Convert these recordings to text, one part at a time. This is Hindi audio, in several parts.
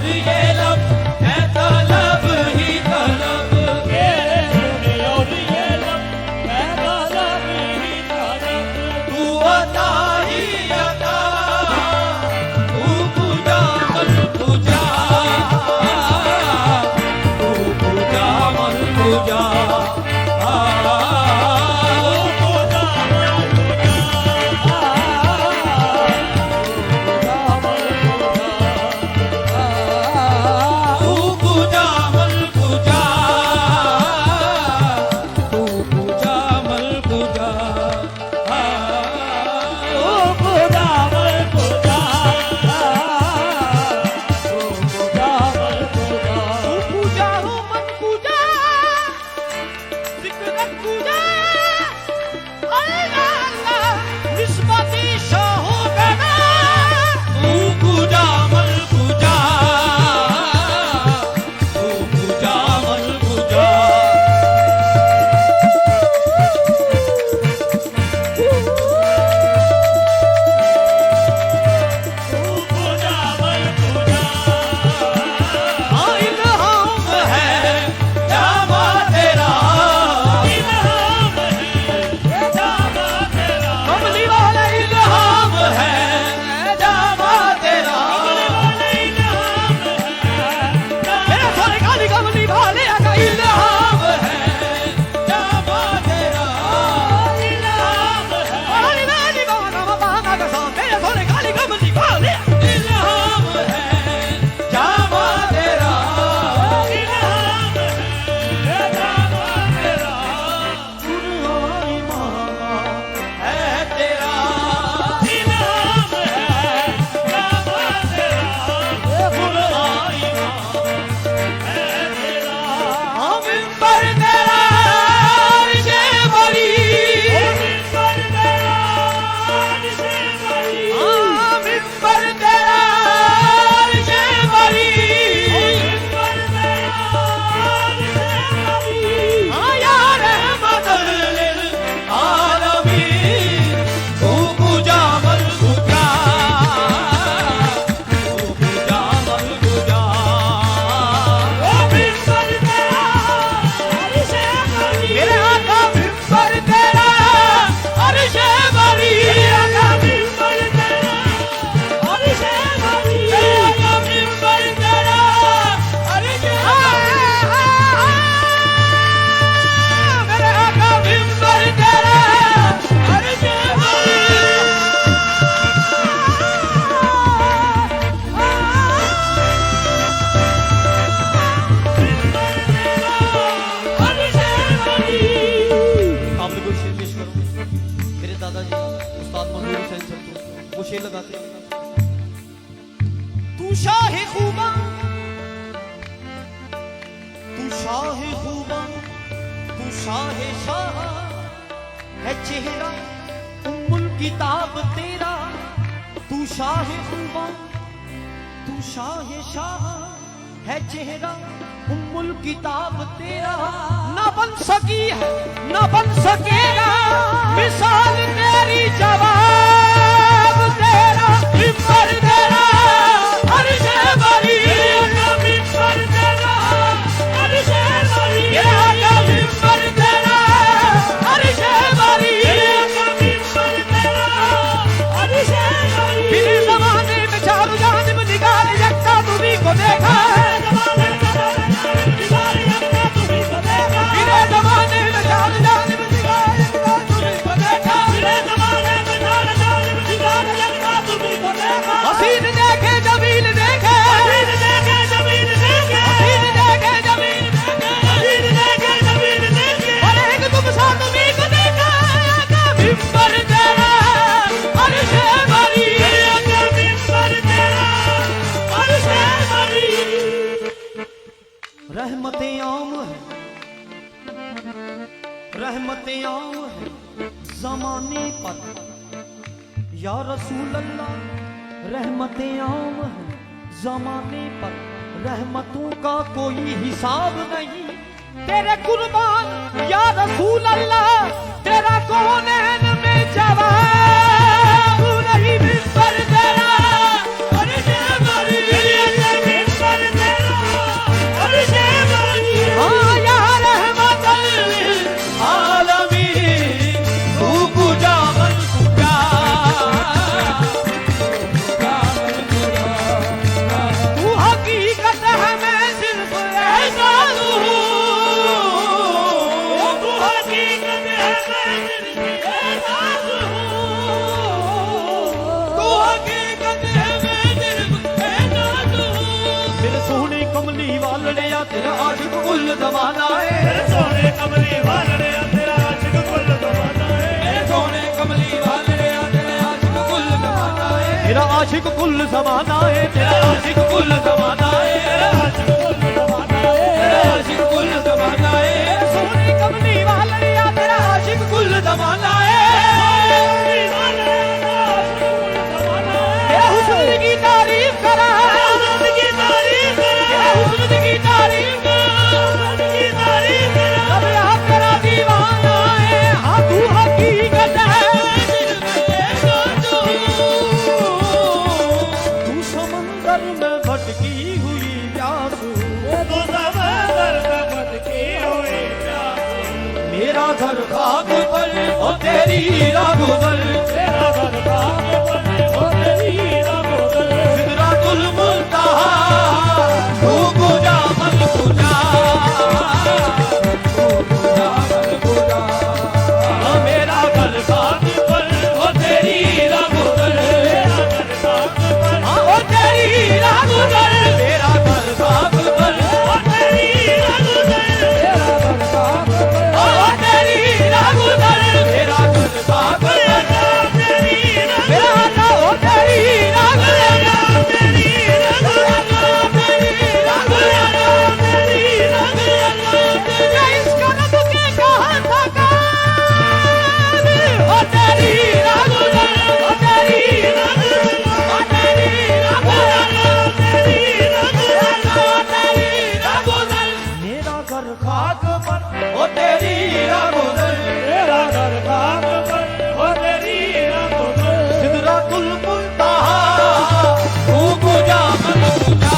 और ये लब है तलब ही तलब, ये और ये लब है तलब ही तलब। तू अता ही अता, तू पूजा मल पूजा, तू पूजा मल पूजा, लगाते तू शाह खूबा, तू शाह खूबा, तू शाह शाह है चेहरा उम्मुल किताब तेरा। तू शाह खूबा, तू शाह शाह है चेहरा उम्मुल किताब तेरा। ना बन सकी है ना बन सकेगा मिसाल तेरी, जवाब तेरा मिंबर तेरा अर्श बरी, मिंबर तेरा अर्श बरी, मिंबर तेरा अर्श बरी, मिंबर तेरा अर्श बरी। मेरे ज़माने में चारों जानिब निगाह यकता तुम्हीं को देखा, हसीन देखे जमील देखे, हसीन देखे जमील देखे, हसीन देखे जमील देखे, हसीन देखे जमील देखे। और एक तुम सा तुम्हीं को देखा, मिंबर तेरा अर्श बरी, मिंबर तेरा अर्श बरी। रहमतें आम है, रहमतें आम है ज़माने पर या रसूल अल्लाह। रहमतें आम है ज़माने पर, रहमतों का कोई हिसाब नहीं। तेरे कुर्बान या रसूल अल्लाह, तेरा कौनैन में जवाब नहीं। मिंबर तेरा अर्श बरी, मिंबर कुल जमाना है मेरे सोने कमली वाले तेरा आशिक कुल जमाना है मेरे सोने कमली वाले तेरा आशिक कुल जमाना है तेरा आशिक कुल जमाना है तेरा आशिक कुल जमाना है तेरा आशिक कुल जमाना है तेरा आशिक कुल जमाना है मेरे सोने कमली वाले तेरा आशिक कुल जमाना है तेरा हुस्न की तारीफ करा हुस्न की तारीफ तेरा हुस्न की तारीफ अब यहाँ तेरा दीवाना है हाँ तू हकीकत है दिल में तू समंदर में भटकी हुई प्यासू तो समंदर में भटकी हुई प्यासी मेरा घर खाक पर ओ तेरी राह गुजर तेरा घर खाक पर हो तेरी राह गुजर सिदरातुल मुंतहा तू गुजा मन गुजा तू गुजा मन गुजा मेरा घर खाक पर ओ तेरी राह गुजर तेरा घर खाक पर हाँ ओ तेरी राह गुजर मेरा घर खाक पर हो तेरी राह गुजर तेरा घर खाक पर ओ तेरी राह गुजर मेरा घर खाक पर तेरी राह मेरा हाथा ओ तेरी राह गुजर तेरी राह क्या इसका न तुझे कहा था कान ओ तेरी राह गुजर ओ तेरी राह गुजर ओ तेरी राह गुजर मेरा घर खाक पर ओ तेरी राह गुजर तेरा घर खाक पर हो तेरी राह गुजर सिदरातुल मुंतहा तू गुजा मन गुजा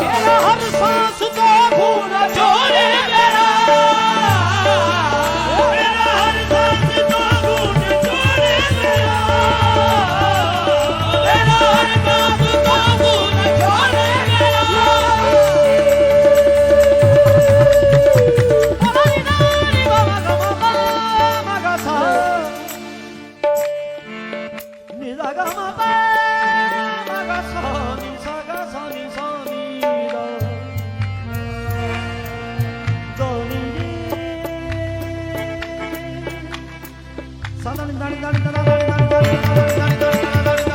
तेरा हर सांस तो खून जोड़े मेरा मेरा हर सांस तो घूट छोड़े मेरा तेरा हर सांस तो खून जोड़े मेरा Ni baba gama maga sa ni da gama pa maga sa ni sa ga sa ni da do ni sa da ni da ni da ni da ni da ni da ni da ni da ni da ni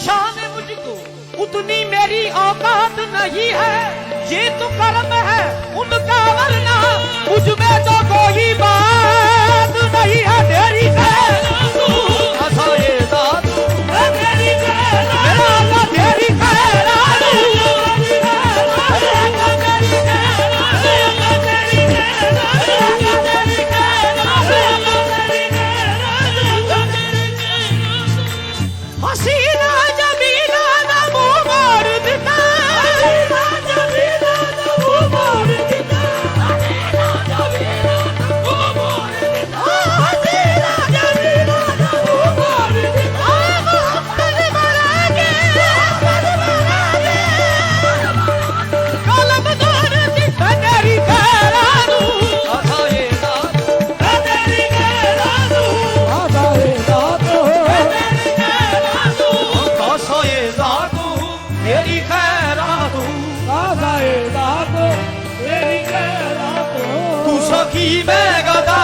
शान मुझको उतनी मेरी औकात नहीं है, ये तो कर्म है उनका, वरना मुझ में तो कोई बात नहीं है। तेरी खैरातू ऐसा ये दादू तेरी खैरातू तेरी खैरातू हसीना जमीला नमो मोर दिता, हसीना जमीला नमो मोर दिता, हसीना जमीला नमो मोर दिता, हसीना जमीला नमो मोर दिता। मोहम्मद बरागे कलम दोर दिता तेरी खैरातू ऐसा ये दादू तेरी खैरातू ऐसा ये दादू तेरी खैरातू तू सखी मैं गदा